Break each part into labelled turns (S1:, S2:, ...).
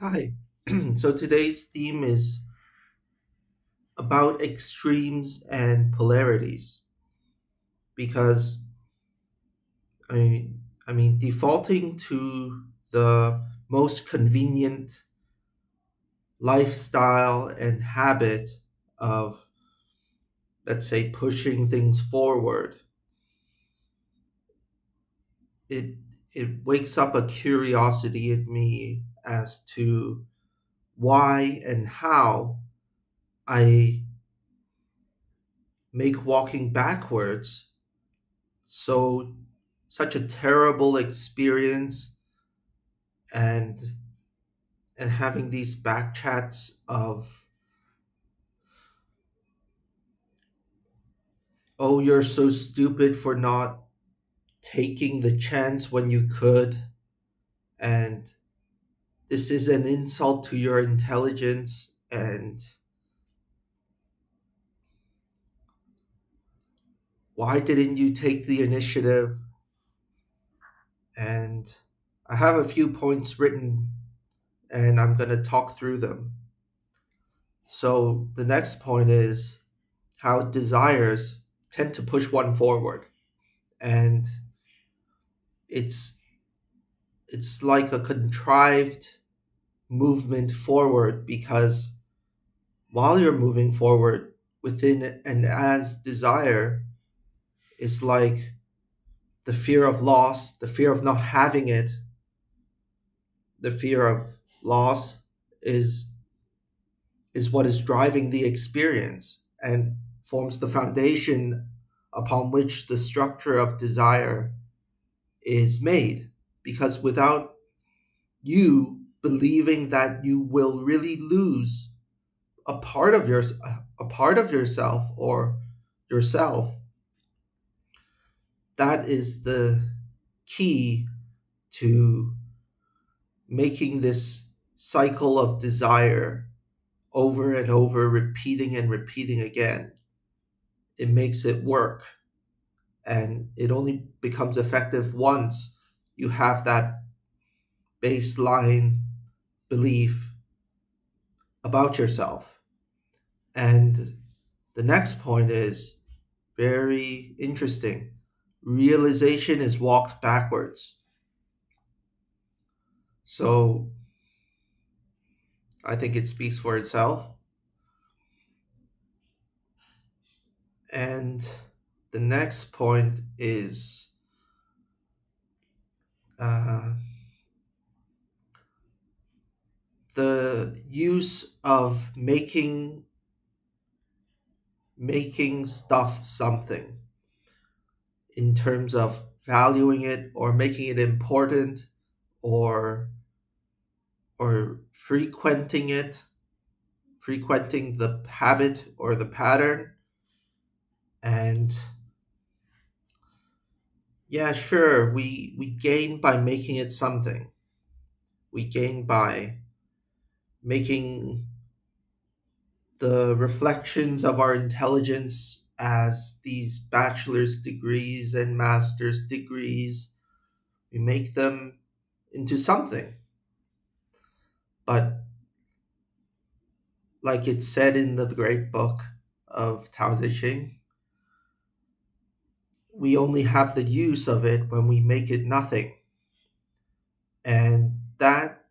S1: Hi. So today's theme is about extremes and polarities because I mean defaulting to the most convenient lifestyle and habit of, let's say, pushing things forward, it it wakes up a curiosity in me as to why and how I make walking backwards so such a terrible experience, and having these back chats of, oh, you're so stupid for not taking the chance when you could, and this is an insult to your intelligence, and why didn't you take the initiative? And I have a few points written, and I'm going to talk through them. So the next point is how desires tend to push one forward, and it's it's like a contrived movement forward, because while you're moving forward within and as desire, it's like the fear of loss, the fear of not having it, the fear of loss is what is driving the experience and forms the foundation upon which the structure of desire is made. Because without you believing that you will really lose a part of your a part of yourself or yourself, that is the key to making this cycle of desire over and over, repeating and repeating again. It makes it work, and it only becomes effective once you have that baseline belief about yourself. And the next point is very interesting. Realization is walked backwards. So I think it speaks for itself. And the next point is uh, the use of making stuff something, in terms of valuing it or making it important, or frequenting it, frequenting the habit or the pattern. And yeah, sure, we gain by making it something. We gain by making the reflections of our intelligence as these bachelor's degrees and master's degrees. We make them into something. But like it's said in the great book of Tao Te Ching, we only have the use of it when we make it nothing. And that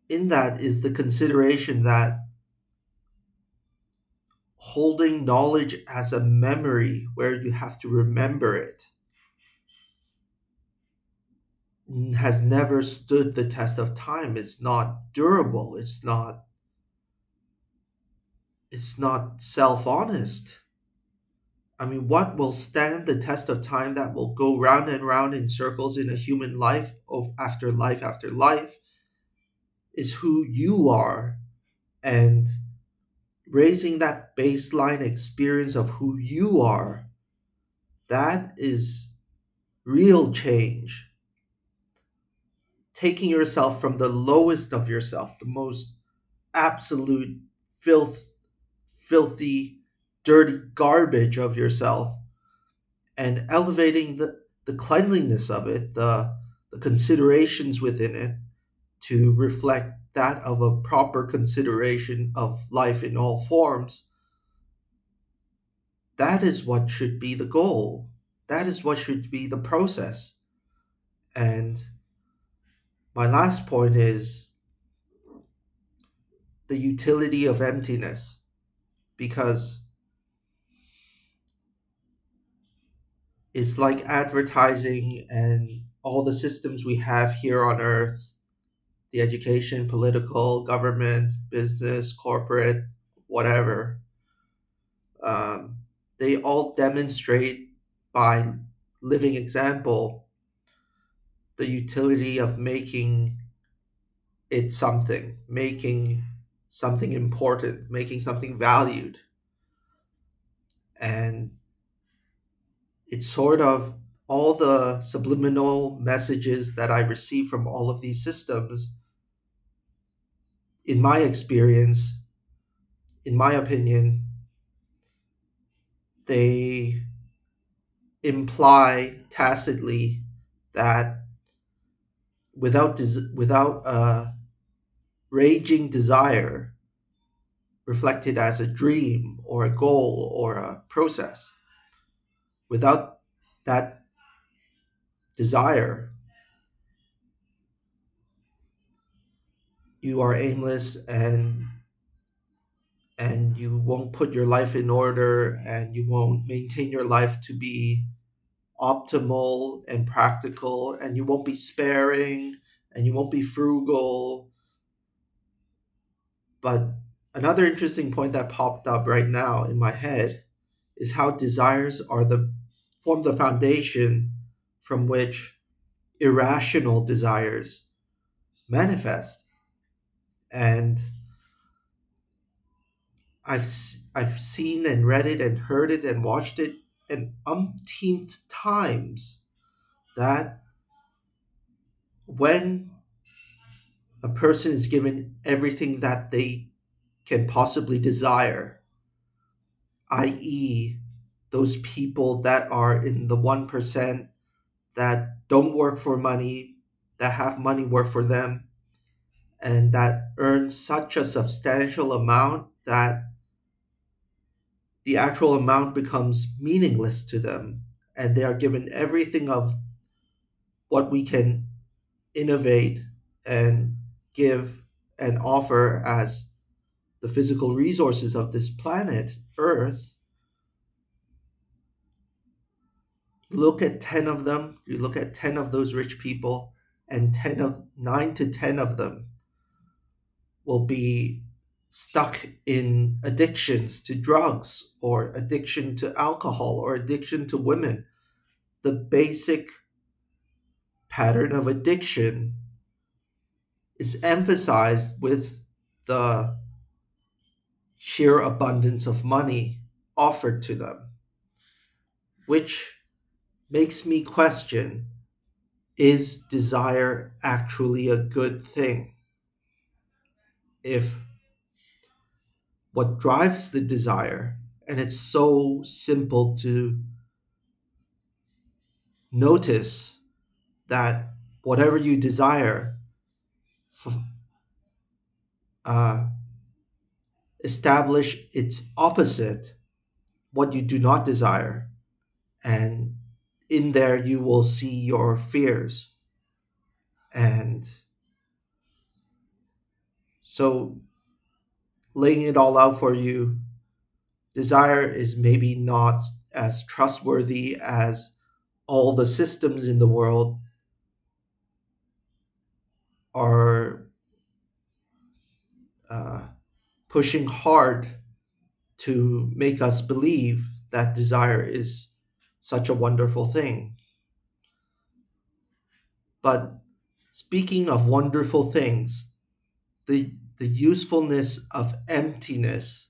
S1: in that is the consideration that holding knowledge as a memory where you have to remember it has never stood the test of time. It's not durable. It's not self-honest. I mean, what will stand the test of time that will go round and round in circles in a human life of after life after life is who you are, and raising that baseline experience of who you are. That is real change. Taking yourself from the lowest of yourself, the most absolute filth, filthy, dirty garbage of yourself, and elevating the cleanliness of it, the considerations within it, to reflect that of a proper consideration of life in all forms, that is what should be the goal. That is what should be the process. And my last point is the utility of emptiness, because it's like advertising and all the systems we have here on earth, the education, political, government, business, corporate, whatever. Um, they all demonstrate by living example the utility of making it something, making something important, making something valued. And it's sort of all the subliminal messages that I receive from all of these systems, in my experience, in my opinion, they imply tacitly that without a raging desire reflected as a dream or a goal or a process, without that desire, you are aimless, and you won't put your life in order, and you won't maintain your life to be optimal and practical, and you won't be sparing, and you won't be frugal. But another interesting point that popped up right now in my head is how desires are the form the foundation from which irrational desires manifest. And I've seen and read it and heard it and watched it an umpteenth times that when a person is given everything that they can possibly desire, i.e., those people that are in the 1% that don't work for money, that have money work for them, and that earn such a substantial amount that the actual amount becomes meaningless to them, and they are given everything of what we can innovate and give and offer as the physical resources of this planet, Earth. Look at 10 of them, you look at 10 of those rich people, and 9 to 10 of them will be stuck in addictions to drugs or addiction to alcohol or addiction to women. The basic pattern of addiction is emphasized with the sheer abundance of money offered to them, which makes me question, is desire actually a good thing? If what drives the desire, and it's so simple to notice that whatever you desire, f- uh, establish its opposite, what you do not desire, and in there you will see your fears. And so, laying it all out for you, desire is maybe not as trustworthy as all the systems in the world are uh, pushing hard to make us believe that desire is such a wonderful thing. But speaking of wonderful things, the usefulness of emptiness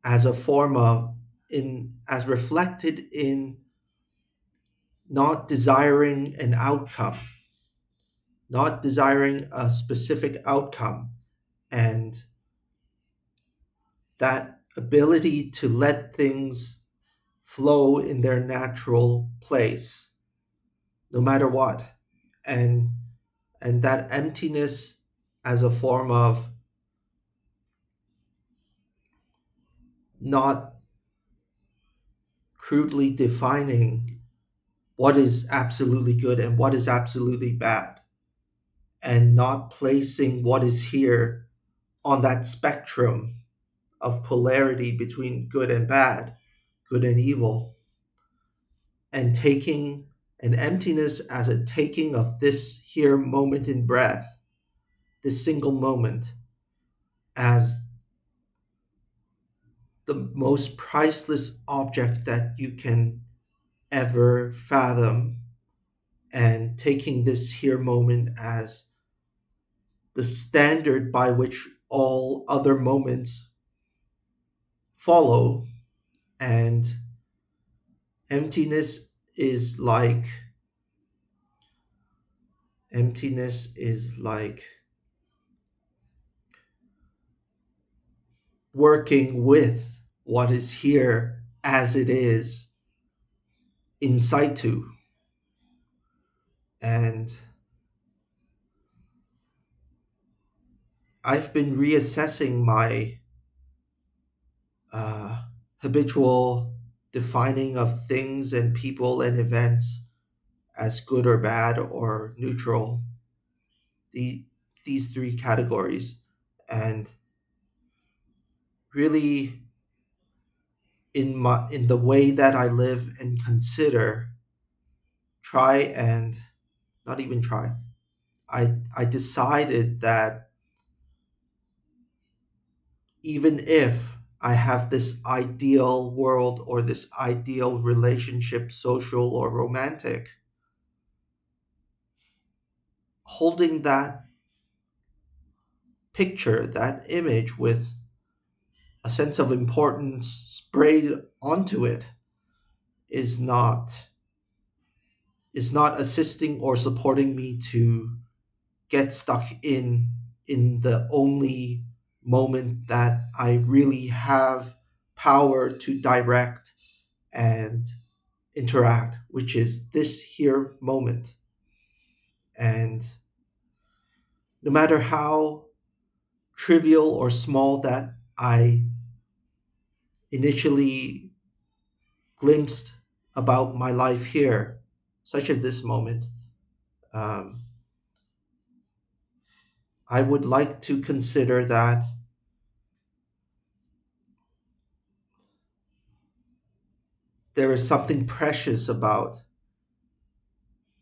S1: as a form of, in as reflected in not desiring an outcome, not desiring a specific outcome, and that ability to let things flow in their natural place, no matter what. And And that emptiness as a form of not crudely defining what is absolutely good and what is absolutely bad, and not placing what is here on that spectrum of polarity between good and bad, good and evil, and taking an emptiness as a taking of this here moment in breath, this single moment, as the most priceless object that you can ever fathom, and taking this here moment as the standard by which all other moments follow. And emptiness is like emptiness is like working with what is here as it is in situ. And I've been reassessing my uh, habitual defining of things and people and events as good or bad or neutral, the, these three categories, and really in the way that I live and consider, try and not even try. I decided that even if I have this ideal world or this ideal relationship, social or romantic, holding that picture, that image with a sense of importance sprayed onto it is not assisting or supporting me to get stuck in the only moment that I really have power to direct and interact, which is this here moment. And no matter how trivial or small that I initially glimpsed about my life here, such as this moment, um, I would like to consider that there is something precious about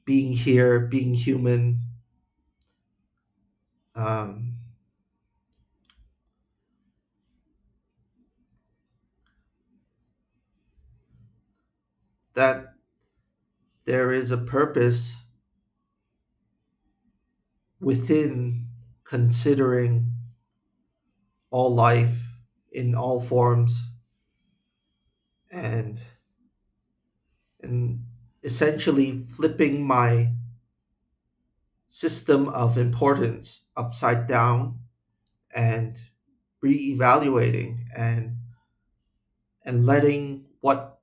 S1: being here, being human, um, that there is a purpose within considering all life in all forms, and and essentially flipping my system of importance upside down and reevaluating and letting what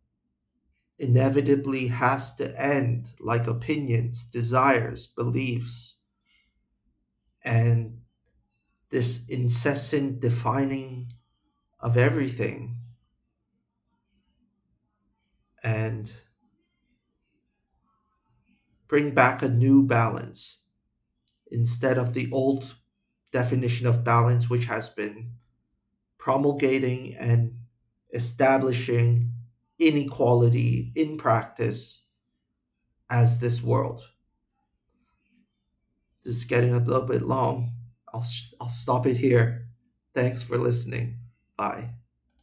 S1: inevitably has to end, like opinions, desires, beliefs, and this incessant defining of everything, and bring back a new balance instead of the old definition of balance, which has been promulgating and establishing inequality in practice as this world. This is getting a little bit long. I'll stop it here. Thanks for listening. Bye.